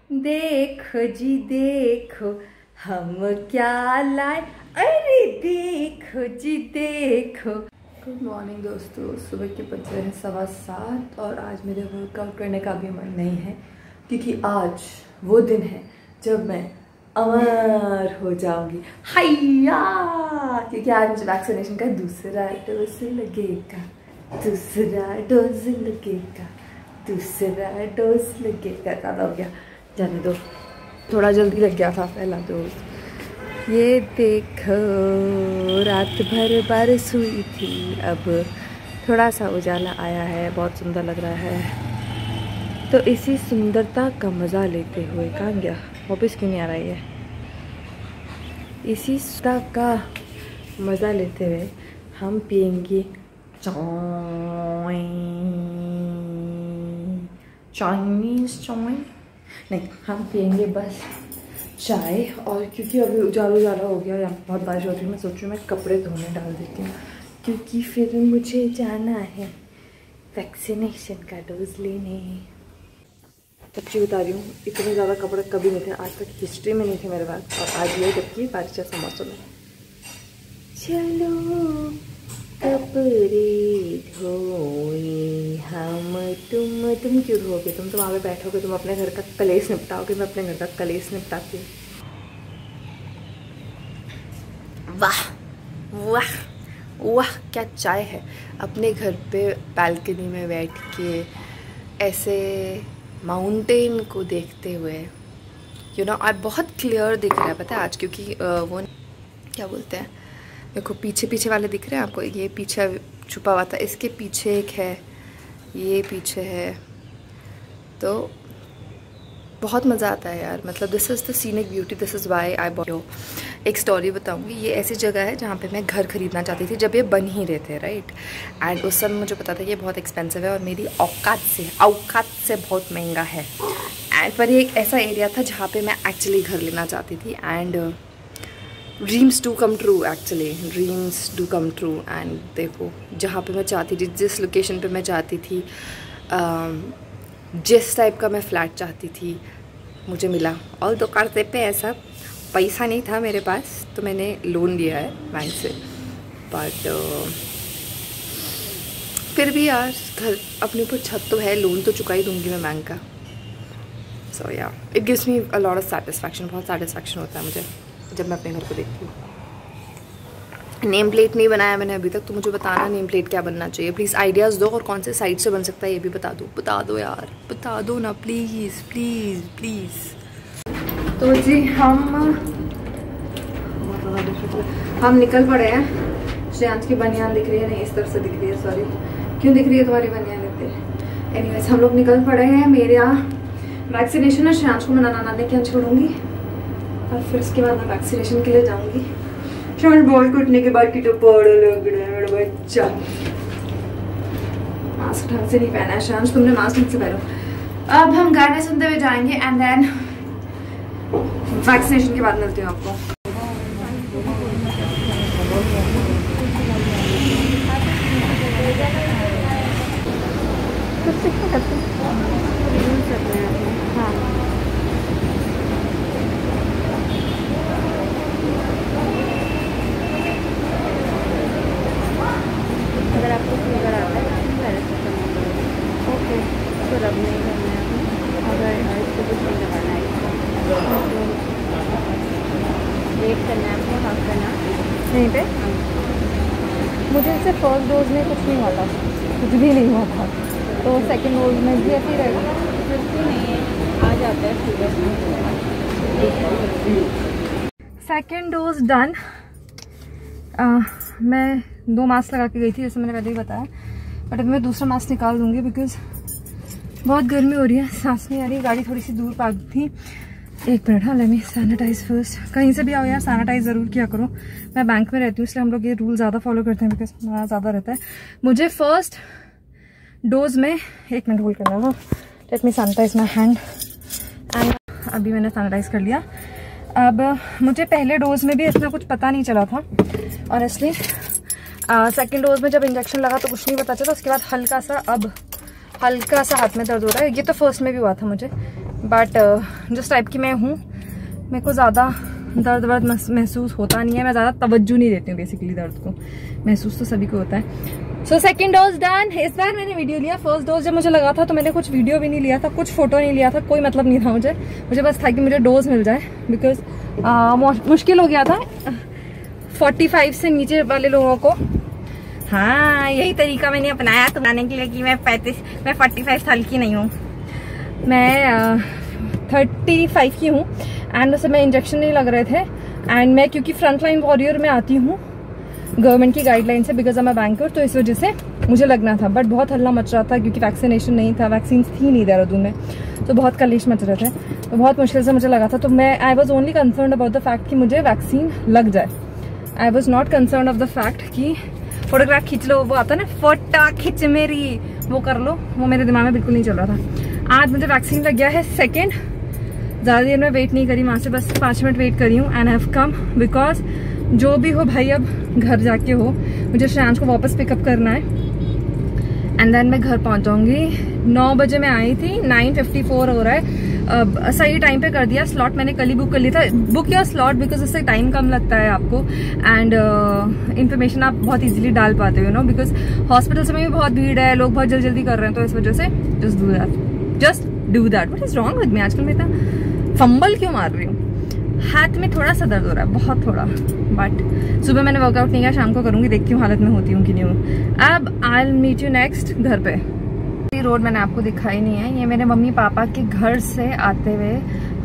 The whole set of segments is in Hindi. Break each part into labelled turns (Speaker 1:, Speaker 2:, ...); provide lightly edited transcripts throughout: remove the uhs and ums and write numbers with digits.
Speaker 1: देखो जी देखो हम क्या लाए, अरे देखो जी देखो। गुड मॉर्निंग दोस्तों, सुबह के बज रहे हैं 7:15 और आज मेरे वर्कआउट करने का भी मन नहीं है क्योंकि आज वो दिन है जब मैं अमर हो जाऊंगी। हैया, क्योंकि आज मुझे वैक्सीनेशन का दूसरा डोज लगेगा, दूसरा डोज लगेगा, दूसरा डोज लगेगा। ज़्यादा हो गया, जाने दो, थोड़ा जल्दी लग गया था पहला डोज। ये देखो रात भर बारिश हुई थी, अब थोड़ा सा उजाला आया है, बहुत सुंदर लग रहा है। तो इसी सुंदरता का मज़ा लेते हुए कहाँ गया, वापस क्यों नहीं आ रही है? इसी सुंदरता का मज़ा लेते हुए हम पियेंगे चाइनीज़ चाय नहीं, हम पियेंगे बस चाय। और क्योंकि अभी उजाला उजाला हो गया, यहाँ बहुत बारिश हो रही है, मैं सोच रही हूँ मैं कपड़े धोने डाल देती हूँ क्योंकि फिर मुझे जाना है वैक्सीनेशन का डोज लेने। सच्ची बता रही हूँ, इतने ज़्यादा कपड़े कभी नहीं थे आज तक, हिस्ट्री में नहीं थे मेरे पास, और आज ये जबकि बारिश जैसा मौसम है। चलो कपड़े धोए हम, तुम क्यों धोगे? तुम तो वहाँ पे बैठोगे, तुम अपने घर का कलेश निपटाओगे, मैं अपने घर का कलेश निपटाती हूँ। वाह वाह वाह, क्या चाय है। अपने घर पे बैल्कनी में बैठ के ऐसे माउंटेन को देखते हुए, यू नो, आज बहुत क्लियर दिख रहा है पता है आज, क्योंकि वो क्या बोलते हैं, देखो पीछे पीछे वाले दिख रहे हैं आपको, ये पीछे छुपा हुआ था, इसके पीछे एक है, ये पीछे है, तो बहुत मज़ा आता है यार। मतलब this is the scenic beauty, this is why I bought you. एक स्टोरी बताऊंगी, ये ऐसी जगह है जहाँ पे मैं घर खरीदना चाहती थी जब ये बन ही रहे थे, राइट। एंड उस समय मुझे पता था कि ये बहुत एक्सपेंसिव है और मेरी औकात से बहुत महंगा है। एंड पर ये एक ऐसा एरिया था जहाँ पे मैं एक्चुअली घर लेना चाहती थी, and dreams do come true, actually dreams do come true. And देखो जहाँ पे मैं चाहती थी, जिस लोकेशन पे मैं चाहती थी, जिस टाइप का मैं फ़्लैट चाहती थी, मुझे मिला। और दो कर्ज़े पे ऐसा पैसा नहीं था मेरे पास, तो मैंने लोन लिया है बैंक से, बट फिर भी यार घर अपने ऊपर छत तो है, लोन तो चुका ही दूँगी मैं बैंक का। सो या it gives me a lot of satisfaction, बहुत सेटिस्फैक्शन होता है मुझे जब मैं अपने घर को देखती हूँ। नेम प्लेट नहीं बनाया मैंने अभी तक, तो मुझे बताना नेम प्लेट क्या बनना चाहिए, प्लीज़ आइडियाज़ दो, और कौन से साइड से बन सकता है ये भी बता दो यार, बता दो ना प्लीज़ प्लीज़ प्लीज़। तो जी हम निकल पड़े हैं। श्रेयांश की बनियान दिख रही है, नहीं इस तरफ से दिख रही है, सॉरी, क्यों दिख रही है तुम्हारी बनियान इतनी? एनीवेज हम लोग निकल पड़े हैं, मेरे यहाँ वैक्सीनेशन है, श्रेयांश को मैं नाना के यहाँ छोड़ूंगी और फिर उसके बाद मैं वैक्सीनेशन के लिए जाऊंगी। श्रेयांश बॉल कटने के बाद की तो बड़ा लग रहा है मेरा बच्चा। मास्क ढंग से नहीं पहना है श्रेयांश, तुमने मास्क ढंग से पहनो। अब हम गाने सुनते हुए जाएंगे एंड देन वैक्सीनेशन के बाद मिलती हूँ आपको।
Speaker 2: अगर आपको फीवर आता है तो पैरासिटामोल ओके, तो रब नहीं करना है, अगर इसको कुछ नहीं लगाना है, वेट करना है आपको, हाफ करना
Speaker 1: यहीं पे। मुझे इससे फर्स्ट डोज में कुछ नहीं हुआ था, कुछ भी नहीं हुआ था, तो सेकंड डोज में भी ऐसे ही रहेगा?
Speaker 2: कुछ भी नहीं है, आ जाता है फीवर।
Speaker 1: Second dose done. मैं 2 मास्क लगा के गई थी, जैसे मैंने पहले ही बताया, बट अभी मैं दूसरा मास्क निकाल दूंगी बिकॉज बहुत गर्मी हो रही है, सांस नहीं आ रही। गाड़ी थोड़ी सी दूर पार्क थी। एक मिनट, हाँ, लेट मी सैनिटाइज फर्स्ट। कहीं से भी आओ यार, सैनिटाइज ज़रूर किया करो। मैं बैंक में रहती हूँ इसलिए हम लोग ये रूल ज़्यादा फॉलो करते हैं बिकॉज हमारा ज़्यादा रहता है। मुझे फर्स्ट डोज में, एक मिनट होल्ड करना है वो, let me sanitize my hand, and अभी मैंने सैनिटाइज कर लिया। अब मुझे पहले डोज में भी इतना कुछ पता नहीं चला था ऑनेस्टली। सेकेंड डोज में जब इंजेक्शन लगा तो कुछ नहीं पता चला, उसके बाद हल्का सा हाथ में दर्द हो रहा है। ये तो फर्स्ट में भी हुआ था मुझे, बट जिस टाइप की मैं हूँ मेरे को ज़्यादा दर्द वर्द महसूस होता नहीं है, मैं ज़्यादा तवज्जो नहीं देती हूँ बेसिकली दर्द को, महसूस तो सभी को होता है। So second dose done. इस बार मैंने वीडियो लिया, फर्स्ट डोज जब मुझे लगा था तो मैंने कुछ वीडियो भी नहीं लिया था, कुछ फोटो नहीं लिया था, कोई मतलब नहीं था मुझे बस था कि मुझे डोज मिल जाए, बिकॉज मुश्किल हो गया था 45 से नीचे वाले लोगों को। हाँ, यही तरीका मैंने अपनाया बताने के लिए कि मैं 45 साल की नहीं हूँ, मैं 35 की हूँ। एंड उस समय इंजेक्शन नहीं लग रहे थे, एंड मैं क्योंकि फ्रंट लाइन वॉरियर में आती हूँ गवर्नमेंट की गाइडलाइन से, बिकॉज मैं बैंकर, तो इस वजह से मुझे लगना था। बट बहुत हल्ला मच रहा था क्योंकि वैक्सीनेशन नहीं था, वैक्सीन थी नहीं देहरादून में, तो बहुत कलेश मच रहे थे, तो बहुत मुश्किल से मुझे लगा था। तो मैं I was only concern about the fact कि मुझे वैक्सीन लग जाए। I was not concern of the fact कि फोटोग्राफ खींच लो, वो आता है ना फोटो खींच मेरी, वो कर लो, वो मेरे दिमाग में बिल्कुल नहीं चल रहा था। आज मुझे वैक्सीन लग गया है सेकेंड, ज़्यादा देर में वेट नहीं करी वहाँ से, बस 5 मिनट वेट करी हूँ एंड हैव कम, बिकॉज जो भी हो भाई अब घर जाके हो, मुझे श्रेयांश को वापस पिकअप करना है एंड देन मैं घर पहुँच जाऊँगी। 9 बजे मैं आई थी, 9:54 हो रहा है। सही टाइम पे कर दिया, स्लॉट मैंने कल ही बुक कर लिया था। बुक योर स्लॉट बिकॉज उससे टाइम कम लगता है आपको, एंड इन्फॉर्मेशन आप बहुत इजीली डाल पाते हो, नो, बिकॉज हॉस्पिटल्स में भी बहुत भीड़ है, लोग बहुत जल्दी कर रहे हैं, तो इस वजह से just do that. What is wrong with me? आजकल मैं इतना फंबल क्यों मार रही हूँ? हाथ में थोड़ा सा दर्द हो रहा है, बहुत थोड़ा, बट सुबह मैंने वर्कआउट नहीं किया, शाम को करूंगी, देखती हूँ हालत में होती हूँ कि नहीं हूँ। अब I will meet you next घर पे। रोड मैंने आपको दिखाई नहीं है, ये मेरे मम्मी पापा के घर से आते हुए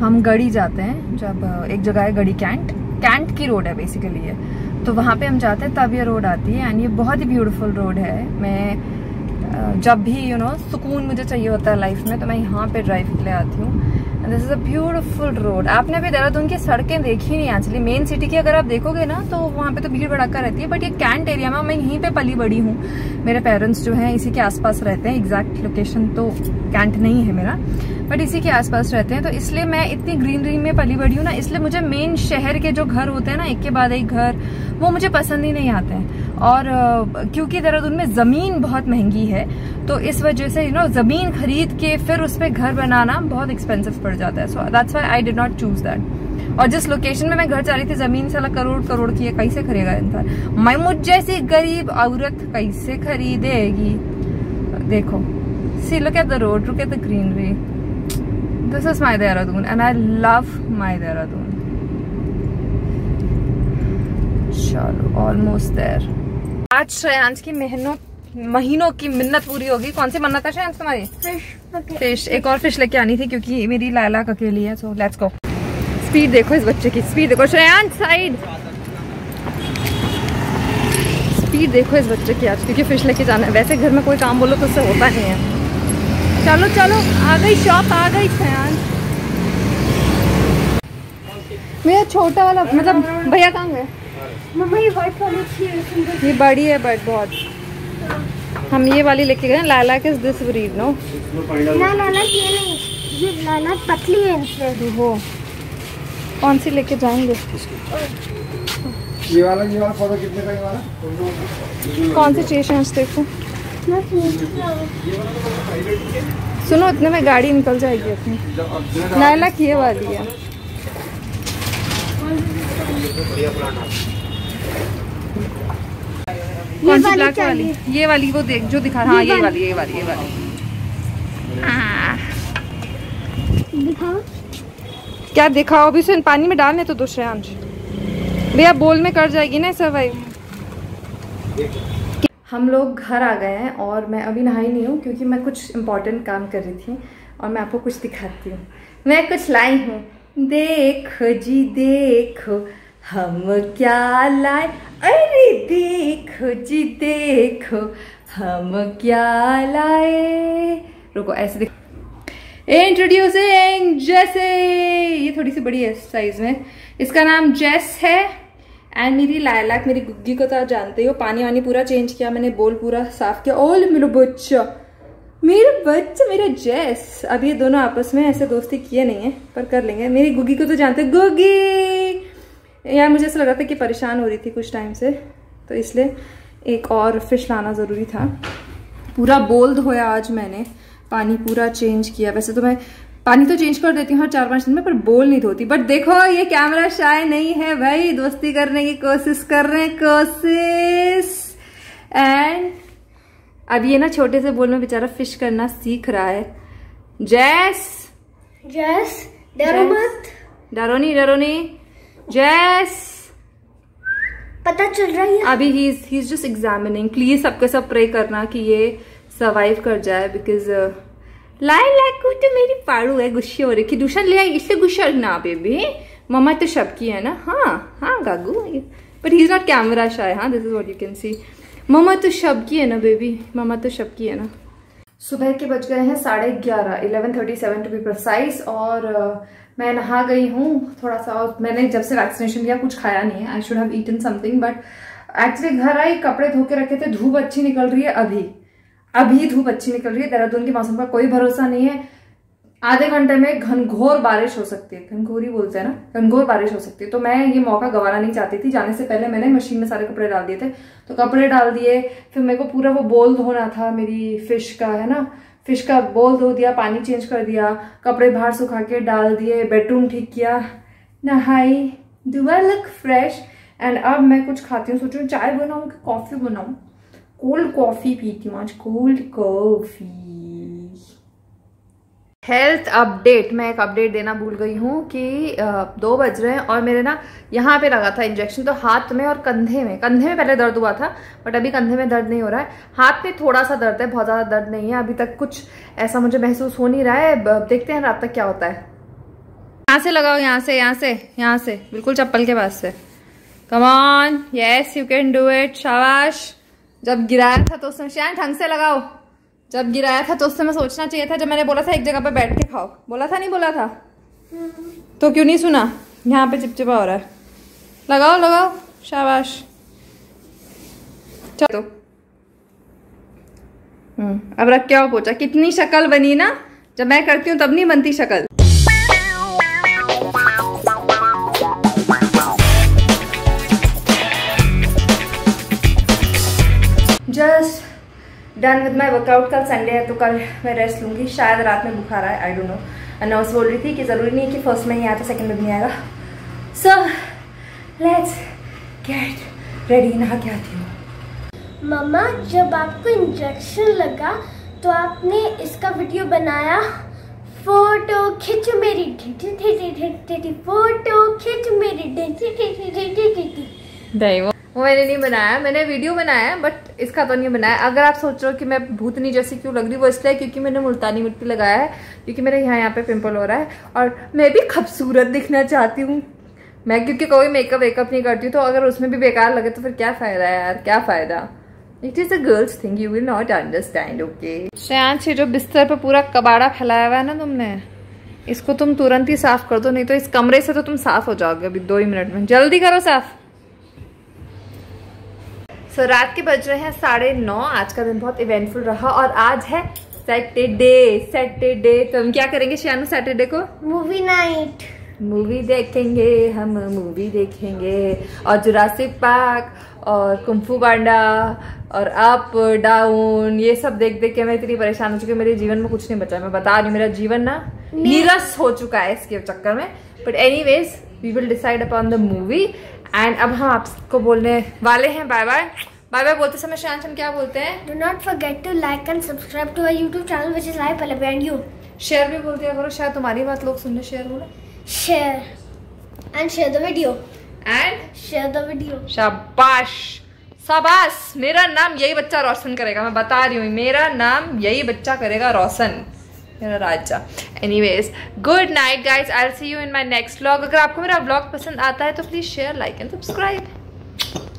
Speaker 1: हम गढ़ी जाते हैं, जब एक जगह है गढ़ी, कैंट की रोड है बेसिकली ये, तो वहाँ पे हम जाते हैं तब ये रोड आती है, एंड ये बहुत ही ब्यूटीफुल रोड है। मैं जब भी सुकून मुझे चाहिए होता है लाइफ में, तो मैं यहाँ पे ड्राइव के लिए आती हूँ। This is a beautiful road. आपने अभी देहरादून की सड़कें देखी नहीं एक्चुअली, मेन सिटी की अगर आप देखोगे ना तो वहाँ पे तो भीड़ भड़का रहती है, बट ये कैंट एरिया में, मैं यहीं पे पली बड़ी हूँ, मेरे पेरेंट्स जो हैं इसी के आसपास रहते हैं। एग्जैक्ट लोकेशन तो कैंट नहीं है मेरा, बट इसी के आसपास रहते हैं, तो इसलिए मैं इतनी ग्रीनरी में पली बड़ी हूँ ना, इसलिए मुझे मेन शहर के जो घर होते हैं ना, एक के बाद एक घर, वो मुझे पसंद ही नहीं आते हैं। और क्योंकि देहरादून में ज़मीन बहुत महंगी है, तो इस वजह से ज़मीन खरीद के फिर उस पर घर बनाना बहुत एक्सपेंसिव पड़ जाता है। So that's why I did not choose that. और जिस लोकेशन में मैं घर जा रही थी, ज़मीन साला करोड़ की है, कैसे खरीदेगा इंसान? मैं मुझ जैसी गरीब औरत कैसे खरीदेगी? देखो, see look at the road, look at the greenery, this is my Dehradun and I love my Dehradun. चलो, ऑलमोस्ट देयर। आज श्रेयांश की महीनों की मिन्नत पूरी होगी। कौन सी मन्नत है श्रेयांश तुम्हारी? फिश। एक और फिश लेके आनी थी क्योंकि मेरी लाला अकेली है, सो लेट्स गो। स्पीड देखो इस बच्चे की, स्पीड देखो श्रेयांश, साइड स्पीड देखो इस बच्चे की आज, क्योंकि फिश लेके जाना है। वैसे घर में कोई काम बोलो तो उससे होता नहीं है। चलो चलो, आ गई शॉप, आ गई श्रेयांश। मेरा छोटा वाला, मतलब भैया कहाँ गए?
Speaker 2: मम्मा ये व्हाइट वाली अच्छी है,
Speaker 1: ये बड़ी है बट बहुत, हम ये वाली लेके गए। लाला किस दिस ब्रीड? नो
Speaker 2: ना लाला ये नहीं, ये लाला पतली है इनसे।
Speaker 1: वो कौन सी लेके जाएंगे?
Speaker 3: ये वाला फोटो कितने का? ये वाला
Speaker 1: कौन सी चाहिए? देखो, सुनो, इतने में गाड़ी निकल जाएगी अपनी। लाला की ये वाली है। कौन सी ब्लैक वाली? ये वाली, वो देख जो दिखा। हाँ, ये वाली।
Speaker 2: दिखाओ।
Speaker 1: क्या दिखाओ? अभी उसे पानी में डालने तो दूसरे आंच भैया, बोल में कर जाएगी ना सर्वाइव। हम लोग घर आ गए हैं और मैं अभी नहाई नहीं हूँ क्योंकि मैं कुछ इम्पोर्टेंट काम कर रही थी, और मैं आपको कुछ दिखाती हूँ। मैं कुछ लाई हूँ, देखो जी देखो हम क्या लाए, अरे देखो जी देखो हम क्या लाए। रुको, ऐसे देखो। इंट्रोड्यूसिंग जैसे, ये थोड़ी सी बड़ी है साइज में, इसका नाम जेस है। एंड मेरी लायलाक, मेरी गुग्गी को तो आप जानते ही हो, पानी वानी पूरा चेंज किया मैंने, बोल पूरा साफ किया। ओल मेरा बच्चा मेरा जेस। अब ये दोनों आपस में ऐसे दोस्ती किए नहीं है, पर कर लेंगे। मेरी गुग्गी को तो जानते हो, गुग्गी यार, मुझे ऐसा लग रहा था कि परेशान हो रही थी कुछ टाइम से, तो इसलिए एक और फिश लाना ज़रूरी था। पूरा बोल धोया आज मैंने, पानी पूरा चेंज किया। वैसे तो मैं पानी तो चेंज कर देती हूँ हर 4-5 दिन में, पर बोल नहीं धोती। बट देखो ये कैमरा शाय नहीं है भाई, दोस्ती करने की कोशिश कर रहे हैं, कोशिश। एंड अब ये ना छोटे से बोल में बेचारा फिश करना सीख रहा है। जैस डरो मत, डरो नहीं जैस,
Speaker 2: पता चल रहा है
Speaker 1: अभी he is just examining. Please सबके सब प्रे करना कि ये सर्वाइव कर जाए, बिकॉज लाइक तो मेरी पाड़ू है, गुस्से हो रही थी। दूसरा ले आई, इससे गुस्सा ना बेबी, मम्मा तो सबकी है ना। हाँ Gagu, but he is not camera shy. हाँ, this is what you can see. मम्मा तो सबकी है ना बेबी, मम्मा तो सबकी है ना। सुबह के बज गए हैं 11:30, 11:37 टू बी प्रिसाइज। और मैं नहा गई हूँ थोड़ा सा, और मैंने जब से वैक्सीनेशन लिया कुछ खाया नहीं है। I should have eaten something, but actually घर आई, कपड़े धो के रखे थे। धूप अच्छी निकल रही है, अभी धूप अच्छी निकल रही है। देहरादून के मौसम का कोई भरोसा नहीं है, आधे घंटे में घनघोर बारिश हो सकती है। घनघोर ही बोलते हैं ना, घनघोर बारिश हो सकती है। तो मैं ये मौका गंवाना नहीं चाहती थी। जाने से पहले मैंने मशीन में सारे कपड़े डाल दिए थे, तो कपड़े डाल दिए। फिर मेरे को पूरा वो बोल धोना था, मेरी फिश का है ना, फिश का बोल धो दिया, पानी चेंज कर दिया, कपड़े बाहर सुखा के डाल दिए, बेडरूम ठीक किया, नहाई, do I look fresh. And अब मैं कुछ खाती हूँ, सोच रही हूँ चाय बनाऊँ कि कॉफी बनाऊँ। कोल्ड कॉफी पीती हूँ आज, कोल्ड कॉफी। हेल्थ अपडेट, मैं एक अपडेट देना भूल गई हूँ कि 2 बज रहे हैं और मेरे ना यहाँ पे लगा था इंजेक्शन, तो हाथ में और कंधे में पहले दर्द हुआ था, बट अभी कंधे में दर्द नहीं हो रहा है। हाथ में थोड़ा सा दर्द है, बहुत ज़्यादा दर्द नहीं है अभी तक, कुछ ऐसा मुझे महसूस हो नहीं रहा है। देखते हैं रात तक क्या होता है। यहाँ से लगाओ, यहाँ से बिल्कुल चप्पल के पास से। Come on, yes you can do it, शाबाश। जब गिराया था तो उसमें शायद ढंग से लगाओ, जब गिराया था तो उस समय सोचना चाहिए था, जब मैंने बोला था एक जगह पे बैठ के खाओ, बोला था नहीं बोला था, तो क्यों नहीं सुना। यहाँ पे चिपचिपा हो रहा है, लगाओ, शाबाश। चलो अब रख के आओ पोछा। कितनी शक्ल बनी ना, जब मैं करती हूँ तब नहीं बनती शक्ल। Just done with my workout. कल संडे है तो कल मैं रेस्ट लूंगी, शायद रात में बुखार आए, आई डोंट नो। नर्स बोल रही थी कि ज़रूरी नहीं कि फर्स्ट में ही आया तो सेकंड में भी नहीं आएगा। So let's get ready. नहा के आती हूँ।
Speaker 2: मम्मा, जब आपको इंजेक्शन लगा तो आपने इसका वीडियो बनाया, फोटो खिंच मेरी, फोटो खिंच मेरी।
Speaker 1: नहीं, वो मैंने नहीं बनाया, मैंने वीडियो बनाया, बट इसका तो नहीं बनाया। अगर आप सोच रहे हो कि मैं भूतनी जैसी क्यों लग रही, वो इसलिए क्योंकि मैंने मुल्तानी मिट्टी लगाया है, क्योंकि मेरे यहाँ पे पिंपल हो रहा है और मैं भी खूबसूरत दिखना चाहती हूँ मैं, क्योंकि कोई मेकअप वेकअप नहीं करती, तो अगर उसमें भी बेकार लगे तो फिर क्या फायदा है यार, क्या फायदा। It is a girls thing, you will not understand, okay. Shreyansh, जो बिस्तर पे पूरा कबाड़ा फैलाया हुआ है ना तुमने, इसको तुम तुरंत ही साफ कर दो, नहीं तो इस कमरे से तो तुम साफ हो जाओगे अभी 2 ही मिनट में। जल्दी करो साफ। सो रात के बज रहे हैं 9:30। आज का दिन बहुत इवेंटफुल रहा और आज है सैटरडे। तो हम क्या करेंगे शियानू सैटरडे को?
Speaker 2: मूवी नाइट,
Speaker 1: मूवी देखेंगे हम, मूवी देखेंगे और जुरासिक पार्क और कुंफू पांडा और अप डाउन, ये सब देख देख के मैं इतनी परेशान हो चुकी हूँ, मेरे जीवन में कुछ नहीं बचा। मैं बता रही हूँ, मेरा जीवन ना नीरस हो चुका है इसके चक्कर में। But anyways we will decide upon the movie. And अब हम आपको बोलने वाले हैं बाय बाय बोलते समय श्रेयांश हम क्या बोलते हैं?
Speaker 2: Do not forget to like and subscribe to our YouTube channel which is live पहले एंड यू।
Speaker 1: शेयर भी बोल दिया करो, शायद तुम्हारी बात लोग सुनने। शेयर बोलो,
Speaker 2: share and share the video,
Speaker 1: and
Speaker 2: share the video.
Speaker 1: शाबाश, मेरा नाम यही बच्चा रोशन करेगा, मैं बता रही हूँ, मेरा नाम यही बच्चा करेगा रोशन, मेरा राजा। Anyways good night guys, I will see you in my next vlog. अगर आपको मेरा व्लॉग पसंद आता है तो please share, like and subscribe.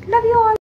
Speaker 1: Love you all.